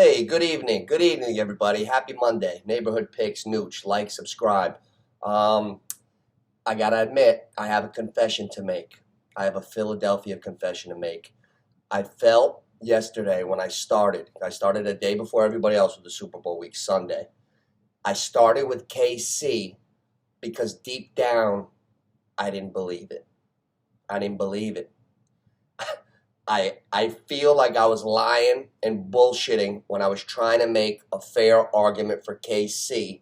Hey, good evening. Good evening, everybody. Happy Monday. Neighborhood Picks, Nooch. Like, subscribe. Um, I gotta admit, I have a confession to make. I have a Philadelphia confession to make. I felt yesterday when I started a day before everybody else with the Super Bowl week, Sunday. I started with KC because deep down, I didn't believe it. I didn't believe it. I feel like I was lying and bullshitting when I was trying to make a fair argument for KC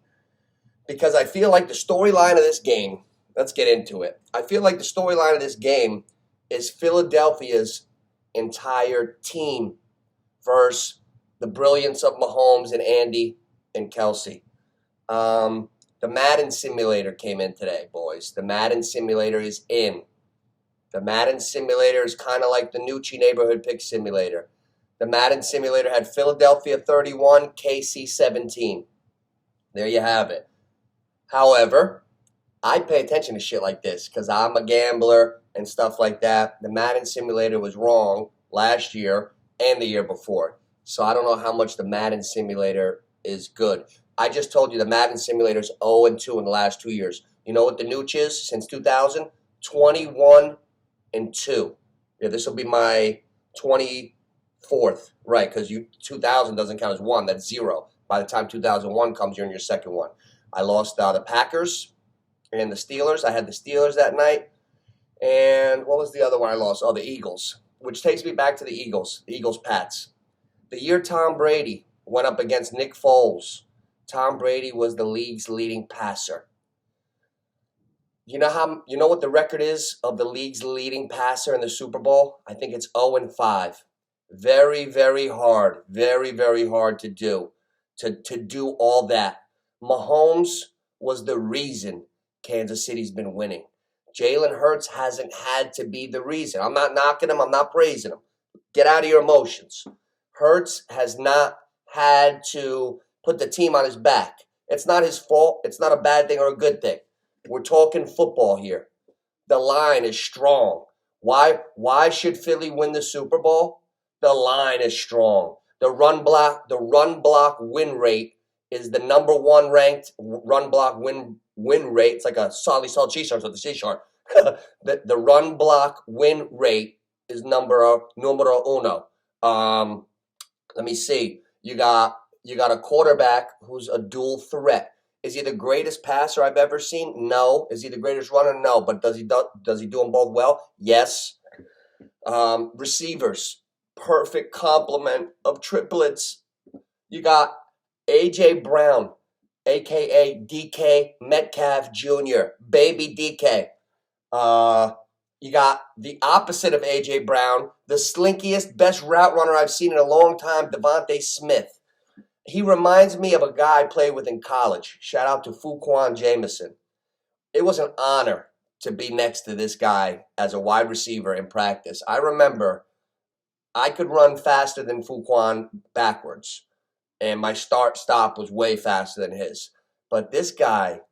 because I feel like the storyline of this game, let's get into it. I feel like the storyline of this game is Philadelphia's entire team versus the brilliance of Mahomes and Andy and Kelsey. The Madden simulator came in today, boys. The Madden simulator is in. The Madden simulator is kind of like the NOOCH neighborhood pick simulator. The Madden simulator had Philadelphia 31, KC 17. There you have it. However, I pay attention to shit like this because I'm a gambler and stuff like that. The Madden simulator was wrong last year and the year before. So I don't know how much the Madden simulator is good. I just told you the Madden simulator is 0-2 in the last 2 years. You know what the NOOCH is since 2000? 21-2. Yeah, this will be my 24th, right? Because 2000 doesn't count as one. That's 0. By the time 2001 comes, you're in your second one. I lost the Packers and the Steelers. I had the Steelers that night. And what was the other one I lost? Oh, the Eagles, which takes me back to the Eagles-Pats. The year Tom Brady went up against Nick Foles, Tom Brady was the league's leading passer. You know what the record is of the league's leading passer in the Super Bowl? I think it's 0-5. Very, very hard. Very, very hard to do. To do all that. Mahomes was the reason Kansas City's been winning. Jalen Hurts hasn't had to be the reason. I'm not knocking him. I'm not praising him. Get out of your emotions. Hurts has not had to put the team on his back. It's not his fault. It's not a bad thing or a good thing. We're talking football here. The line is strong. Why should Philly win the Super Bowl? The line is strong. The run block win rate is the number one ranked run block win rate. It's like a solid cheese shark with a C-shark. the run block win rate is numero uno. Let me see. You got a quarterback who's a dual threat. Is he the greatest passer I've ever seen? No. Is he the greatest runner? No. But does he do them both well? Yes. Receivers, perfect complement of triplets. You got A.J. Brown, a.k.a. DK Metcalf Jr., baby DK. You got the opposite of A.J. Brown, the slinkiest, best route runner I've seen in a long time, Devontae Smith. He reminds me of a guy I played with in college. Shout out to Fuquan Jameson. It was an honor to be next to this guy as a wide receiver in practice. I remember I could run faster than Fuquan backwards, and my start-stop was way faster than his. But this guy,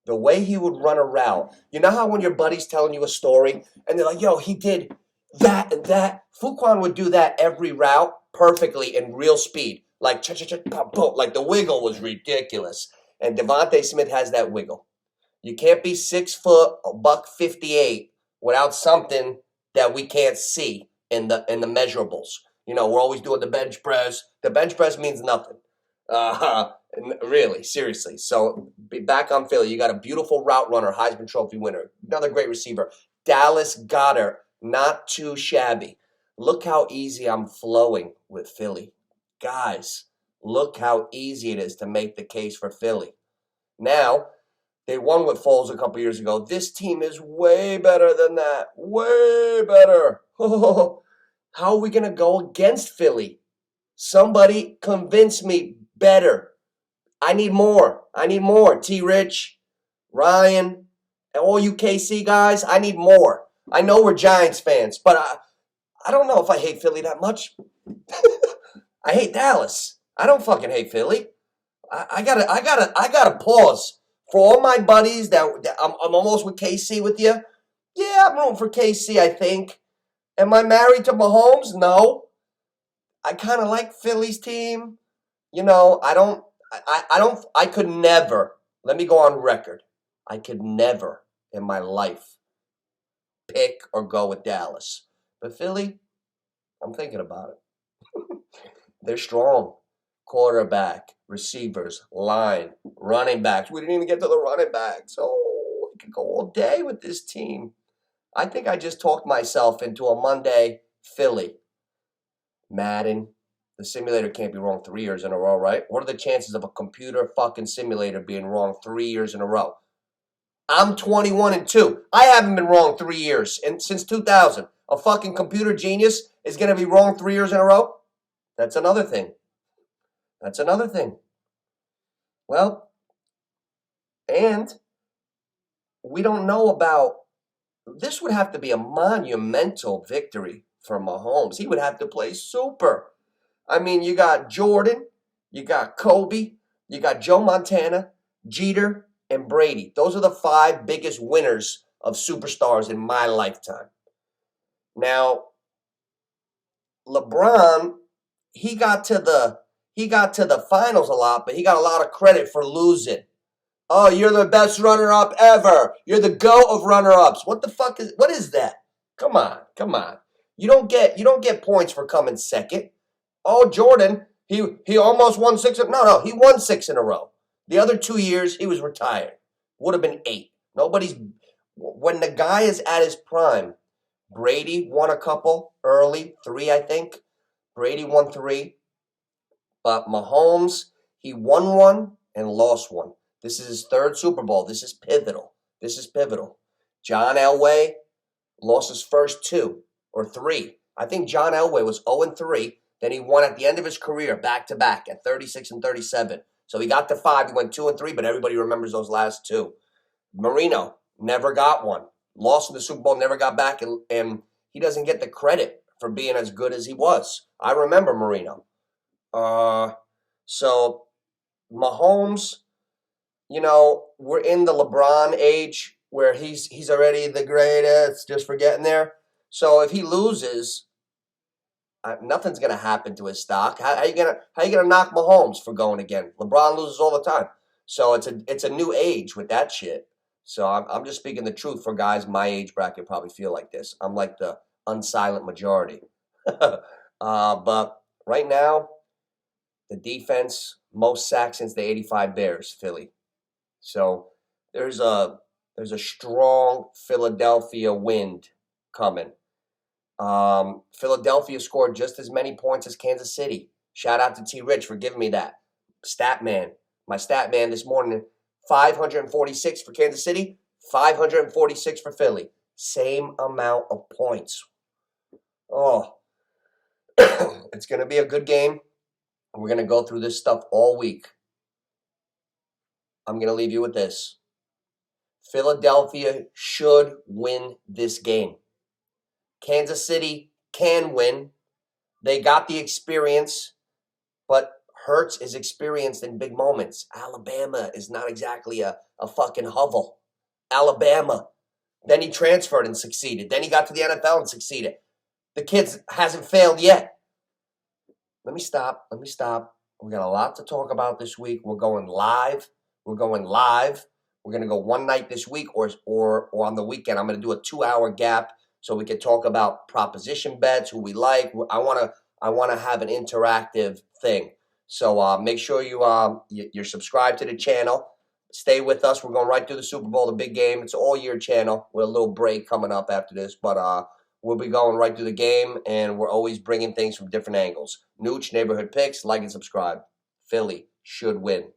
the way he would run a route, you know how when your buddy's telling you a story, and they're like, yo, he did that and that? Fuquan would do that every route perfectly in real speed. Like, like the wiggle was ridiculous. And Devontae Smith has that wiggle. You can't be 6 foot, $158 without something that we can't see in the measurables. You know, we're always doing the bench press. The bench press means nothing. Really, seriously. So, back on Philly. You got a beautiful route runner, Heisman Trophy winner. Another great receiver. Dallas Goedert, not too shabby. Look how easy I'm flowing with Philly. Guys, look how easy it is to make the case for Philly. Now, they won with Foles a couple years ago. This team is way better than that. Way better. How are we going to go against Philly? Somebody convince me better. I need more. I need more. T-Rich, Ryan, and all you KC guys, I need more. I know we're Giants fans, but I don't know if I hate Philly that much. I hate Dallas. I don't fucking hate Philly. I gotta pause for all my buddies that I'm almost with KC with you. Yeah, I'm rooting for KC. I think. Am I married to Mahomes? No. I kind of like Philly's team. you know, I could never, let me go on record. I could never in my life pick or go with Dallas. But Philly, I'm thinking about it. They're strong. Quarterback, receivers, line, running backs. We didn't even get to the running backs. Oh, I could go all day with this team. I think I just talked myself into a Monday Philly. Madden. The simulator can't be wrong 3 years in a row, right? What are the chances of a computer fucking simulator being wrong 3 years in a row? I'm 21-2. I haven't been wrong 3 years since 2000. A fucking computer genius is going to be wrong 3 years in a row? That's another thing. That's another thing. Well, and we don't know about, this would have to be a monumental victory for Mahomes. He would have to play super. I mean, you got Jordan, you got Kobe, you got Joe Montana, Jeter, and Brady. Those are the 5 biggest winners of superstars in my lifetime. Now, LeBron, he got to the finals a lot, but he got a lot of credit for losing. Oh, you're the best runner-up ever. You're the GOAT of runner-ups. What is that? Come on. You don't get points for coming second. Oh, Jordan, he almost won 6. No, he won 6 in a row. The other 2 years, he was retired. Would have been 8. When the guy is at his prime, Brady won a couple early, 3, I think. Brady won 3. But Mahomes, he won 1 and lost 1. This is his 3rd Super Bowl. This is pivotal. John Elway lost his first 2 or 3. I think John Elway was 0-3. Then he won at the end of his career back-to-back at 36 and 37. So he got to 5. He went 2-3, but everybody remembers those last 2. Marino never got one. Lost in the Super Bowl, never got back, and he doesn't get the credit for being as good as he was. I remember Marino. So Mahomes, you know, we're in the LeBron age where he's already the greatest, just for getting there. So if he loses, nothing's gonna happen to his stock. How you gonna knock Mahomes for going again? LeBron loses all the time. So it's a new age with that shit. So I'm just speaking the truth for guys my age bracket probably feel like this. I'm like the unsilent majority. But right now, the defense, most sacks since the 85 Bears, Philly. So there's a strong Philadelphia wind coming. Philadelphia scored just as many points as Kansas City. Shout out to T. Rich for giving me that. My stat man this morning, 546 for Kansas City, 546 for Philly. Same amount of points. Oh, it's going to be a good game. We're going to go through this stuff all week. I'm going to leave you with this. Philadelphia should win this game. Kansas City can win. They got the experience, but Hurts is experienced in big moments. Alabama is not exactly a fucking hovel. Alabama. Then he transferred and succeeded. Then he got to the NFL and succeeded. The kid hasn't failed yet. Let me stop. We got a lot to talk about this week. We're going live. We're going to go one night this week or on the weekend. I'm going to do a 2-hour gap so we can talk about proposition bets, who we like. I want to have an interactive thing. So make sure you're subscribed to the channel. Stay with us. We're going right through the Super Bowl, the big game. It's an all-year channel with a little break coming up after this. But we'll be going right through the game, and we're always bringing things from different angles. NOOCH, Neighborhood Picks. Like and subscribe. Philly should win.